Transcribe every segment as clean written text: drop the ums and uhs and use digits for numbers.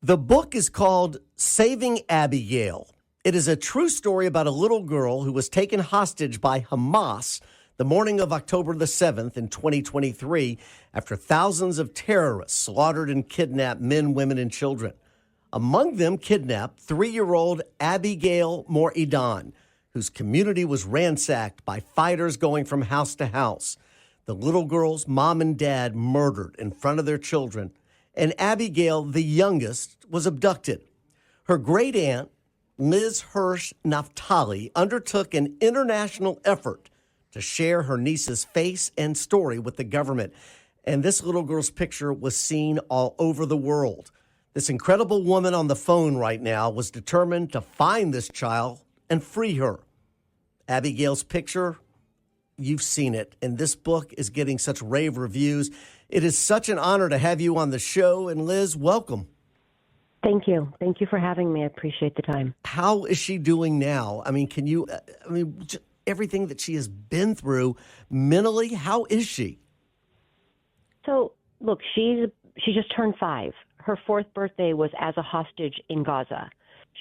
The book is called Saving Abigail. It is a true story about a little girl who was taken hostage by Hamas the morning of October the 7th in 2023 after thousands of terrorists slaughtered and kidnapped men, women, and children. Among them, kidnapped 3-year-old Abigail Moridan, whose community was ransacked by fighters going from house to house. The little girl's mom and dad murdered in front of their children, and Abigail, the youngest, was abducted. Her great aunt, Liz Hirsch Naftali, undertook an international effort to share her niece's face and story with the government. And this little girl's picture was seen all over the world. This incredible woman on the phone right now was determined to find this child and free her. Abigail's picture, you've seen it, and this book is getting such rave reviews. It is such an honor to have you on the show. And Liz, welcome. Thank you. Thank you for having me. I appreciate the time. How is she doing now? I mean, everything that she has been through mentally, how is she? So, look, she just turned 5. Her 4th birthday was as a hostage in Gaza.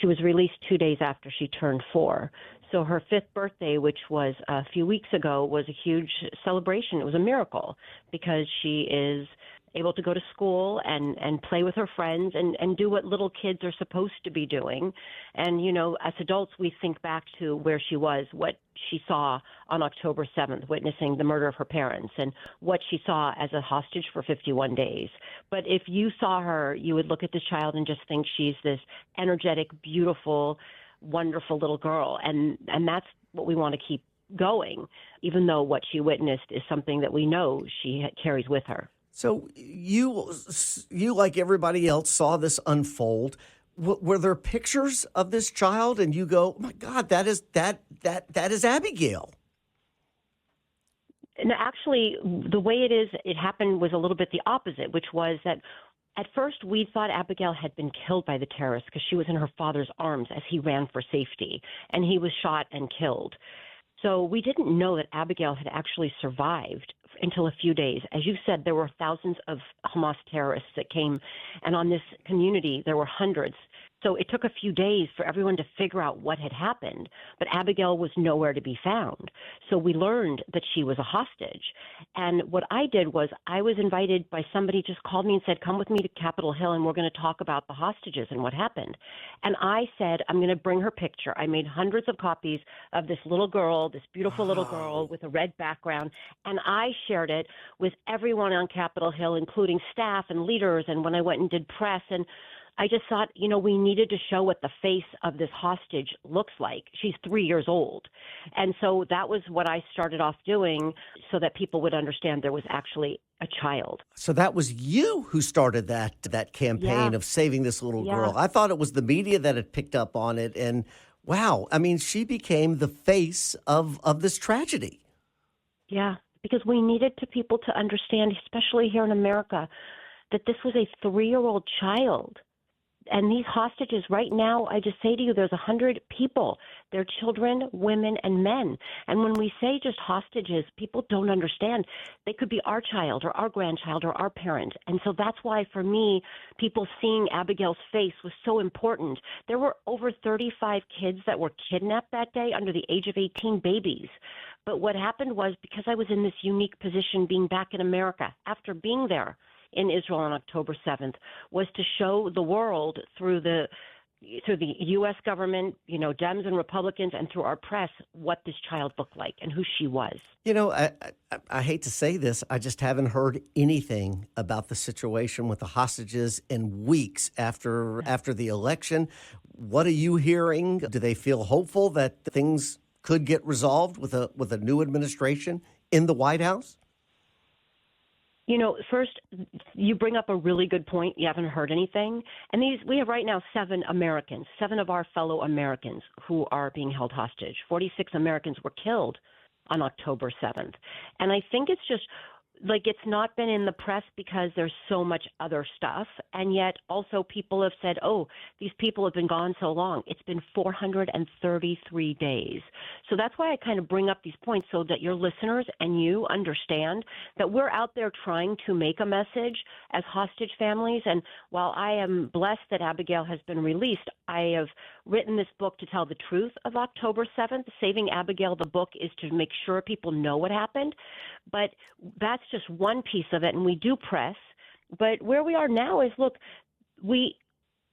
She was released 2 days after she turned 4. So her 5th birthday, which was a few weeks ago, was a huge celebration. It was a miracle because she is able to go to school and play with her friends and do what little kids are supposed to be doing. And, you know, as adults, we think back to where she was, what she saw on October 7th, witnessing the murder of her parents, and what she saw as a hostage for 51 days. But if you saw her, you would look at this child and just think she's this energetic, beautiful, wonderful little girl. And that's what we want to keep going, even though what she witnessed is something that we know she carries with her. So you like everybody else saw this unfold. Were there pictures of this child and you go, oh my God, that is Abigail? And actually, the way it happened was a little bit the opposite, which was that at first we thought Abigail had been killed by the terrorists because she was in her father's arms as he ran for safety, and he was shot and killed. So we didn't know that Abigail had actually survived until a few days. As you said, there were thousands of Hamas terrorists that came, and on this community, there were hundreds. So it took a few days for everyone to figure out what had happened, but Abigail was nowhere to be found. So we learned that she was a hostage. And what I did was I was invited by somebody, just called me and said, come with me to Capitol Hill and we're going to talk about the hostages and what happened. And I said, I'm going to bring her picture. I made hundreds of copies of this little girl, this beautiful little girl with a red background, and I shared it with everyone on Capitol Hill, including staff and leaders, and when I went and did press. And I just thought, you know, we needed to show what the face of this hostage looks like. She's 3 years old. And so that was what I started off doing so that people would understand there was actually a child. So that was you who started that campaign of saving this little girl. I thought it was the media that had picked up on it. And wow, I mean, she became the face of this tragedy. Yeah, because we needed people to understand, especially here in America, that this was a 3-year-old child. And these hostages right now, I just say to you, there's 100 people. They're children, women, and men. And when we say just hostages, people don't understand. They could be our child or our grandchild or our parent. And so that's why, for me, people seeing Abigail's face was so important. There were over 35 kids that were kidnapped that day under the age of 18, babies. But what happened was, because I was in this unique position being back in America after being there in Israel on October 7th, was to show the world through the U.S. government, you know, Dems and Republicans, and through our press, what this child looked like and who she was. You know, I hate to say this, I just haven't heard anything about the situation with the hostages in weeks after the election. What are you hearing? Do they feel hopeful that things could get resolved with a new administration in the White House? You know, first, you bring up a really good point. You haven't heard anything. And we have right now 7 Americans, 7 of our fellow Americans who are being held hostage. 46 Americans were killed on October 7th. And I think it's just like it's not been in the press because there's so much other stuff. And yet also people have said, oh, these people have been gone so long. It's been 433 days. So that's why I kind of bring up these points so that your listeners and you understand that we're out there trying to make a message as hostage families. And while I am blessed that Abigail has been released, I have written this book to tell the truth of October 7th. Saving Abigail, the book, is to make sure people know what happened. But that's just one piece of it, and we do press. But where we are now is, look, the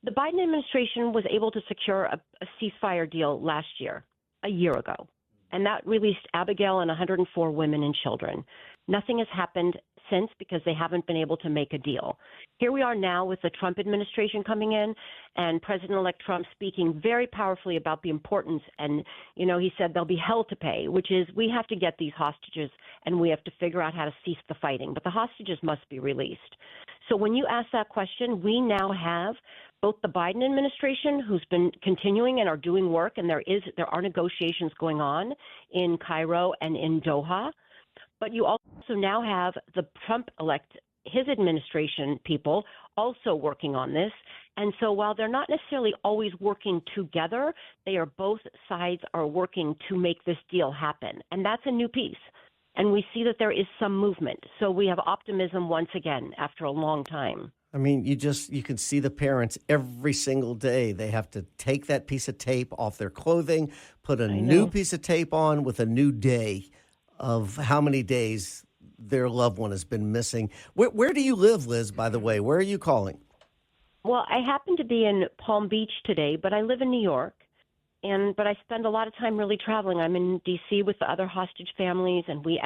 Biden administration was able to secure a ceasefire deal last year, a year ago, and that released Abigail and 104 women and children. Nothing has happened since because they haven't been able to make a deal. Here we are now with the Trump administration coming in and President-elect Trump speaking very powerfully about the importance. And, you know, he said there'll be hell to pay, which is we have to get these hostages and we have to figure out how to cease the fighting. But the hostages must be released. So when you ask that question, we now have both the Biden administration, who's been continuing and are doing work, and there are negotiations going on in Cairo and in Doha. But you also now have the Trump-elect, his administration people also working on this. And so while they're not necessarily always working together, both sides are working to make this deal happen. And that's a new piece. And we see that there is some movement. So we have optimism once again after a long time. I mean, you can see the parents every single day. They have to take that piece of tape off their clothing, put a new piece of tape on with a new day of how many days their loved one has been missing. Where do you live, Liz, by the way? Where are you calling? Well, I happen to be in Palm Beach today, but I live in New York. But I spend a lot of time really traveling. I'm in D.C. with the other hostage families, and we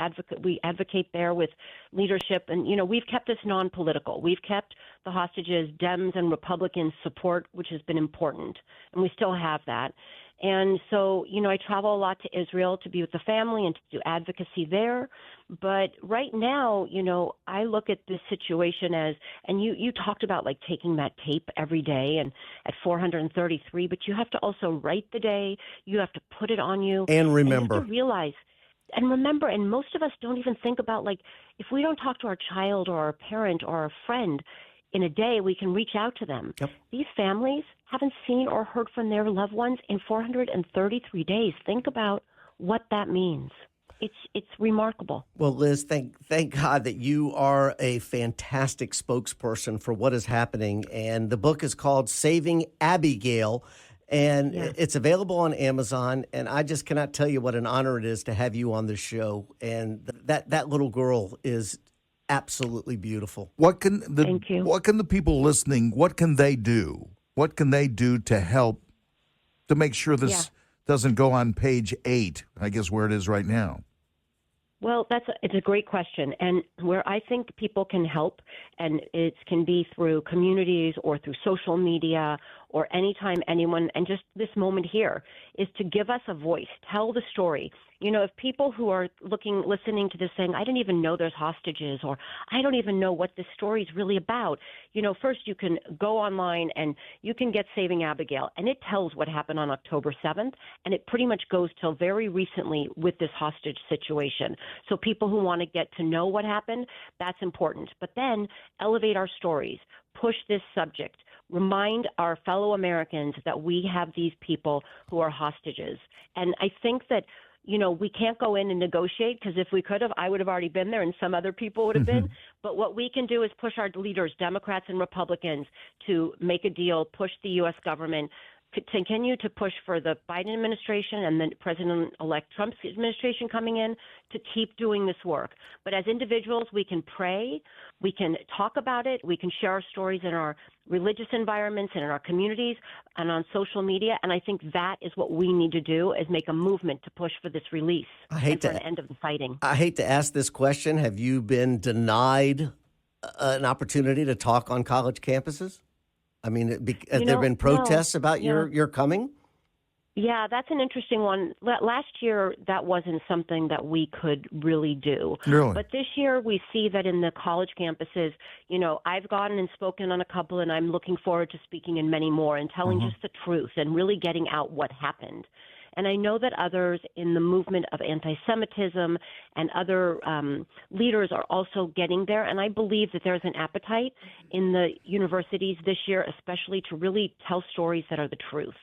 advocate there with leadership. And, you know, we've kept this non-political. We've kept the hostages Dems and Republicans support, which has been important, and we still have that. And so, you know, I travel a lot to Israel to be with the family and to do advocacy there. But right now, you know, I look at this situation as, and you talked about like taking that tape every day and at 433, but you have to also write the day. You have to put it on you. And remember. And you have to realize. And remember, and most of us don't even think about, like, if we don't talk to our child or our parent or our friend in a day, we can reach out to them. Yep. These families haven't seen or heard from their loved ones in 433 days. Think about what that means. It's remarkable. Well, Liz, thank God that you are a fantastic spokesperson for what is happening. And the book is called Saving Abigail, and it's available on Amazon. And I just cannot tell you what an honor it is to have you on the show. And that little girl is absolutely beautiful. Thank you. What can the people listening, what can they do? What can they do to help to make sure this doesn't go on page 8, I guess, where it is right now? Well, it's a great question. And where I think people can help, and it can be through communities or through social media or anytime anyone, and just this moment here, is to give us a voice, tell the story. You know, if people who are listening to this saying, I didn't even know there's hostages, or I don't even know what this story is really about, you know, first you can go online and you can get Saving Abigail, and it tells what happened on October 7th, and it pretty much goes till very recently with this hostage situation. So people who want to get to know what happened, that's important. But then elevate our stories, push this subject, remind our fellow Americans that we have these people who are hostages. And I think that, you know, we can't go in and negotiate, because if we could have, I would have already been there and some other people would have been. But what we can do is push our leaders, Democrats and Republicans, to make a deal, push the U.S. government, continue to push for the Biden administration and then President-elect Trump's administration coming in to keep doing this work. But as individuals, we can pray, we can talk about it, we can share our stories in our religious environments and in our communities and on social media. And I think that is what we need to do, is make a movement to push for this release and for an end of the fighting. I hate to ask this question. Have you been denied an opportunity to talk on college campuses? I mean, have there been protests about your coming? Yeah, that's an interesting one. Last year, that wasn't something that we could really do. Really? But this year, we see that in the college campuses, you know, I've gone and spoken on a couple, and I'm looking forward to speaking in many more and telling just the truth and really getting out what happened. And I know that others in the movement of anti-Semitism and other leaders are also getting there. And I believe that there's an appetite in the universities this year, especially to really tell stories that are the truth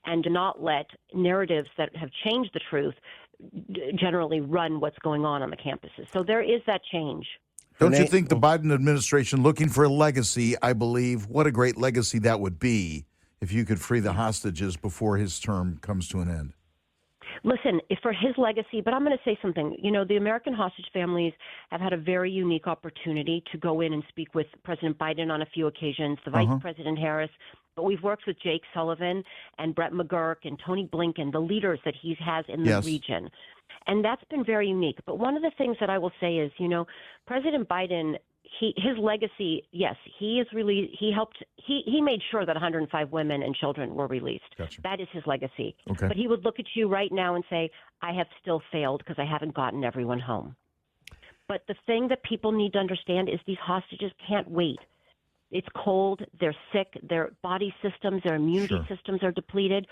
and to not let narratives that have changed the truth generally run what's going on the campuses. So there is that change. Don't you think the Biden administration, looking for a legacy, I believe, what a great legacy that would be if you could free the hostages before his term comes to an end? Listen, for his legacy, but I'm going to say something. You know, the American hostage families have had a very unique opportunity to go in and speak with President Biden on a few occasions, the Vice President Harris. But we've worked with Jake Sullivan and Brett McGurk and Tony Blinken, the leaders that he has in the region. And that's been very unique. But one of the things that I will say is, you know, President Biden, his legacy, yes, he made sure that 105 women and children were released. Gotcha. That is his legacy. Okay. But he would look at you right now and say, I have still failed because I haven't gotten everyone home. But the thing that people need to understand is these hostages can't wait. It's cold, they're sick, their body systems, their immunity systems are depleted.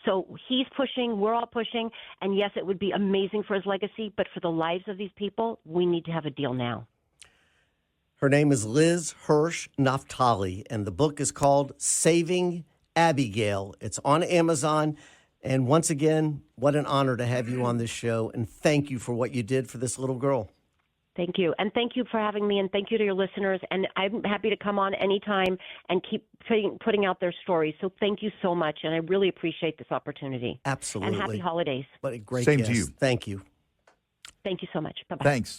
So he's pushing, we're all pushing, and yes, it would be amazing for his legacy, but for the lives of these people, we need to have a deal now. Her name is Liz Hirsch Naftali, and the book is called Saving Abigail. It's on Amazon. And once again, what an honor to have you on this show, and thank you for what you did for this little girl. Thank you. And thank you for having me, and thank you to your listeners. And I'm happy to come on anytime and keep putting out their stories. So thank you so much, and I really appreciate this opportunity. Absolutely. And happy holidays. What a great Same guest. to you. Thank you. Thank you so much. Bye-bye. Thanks.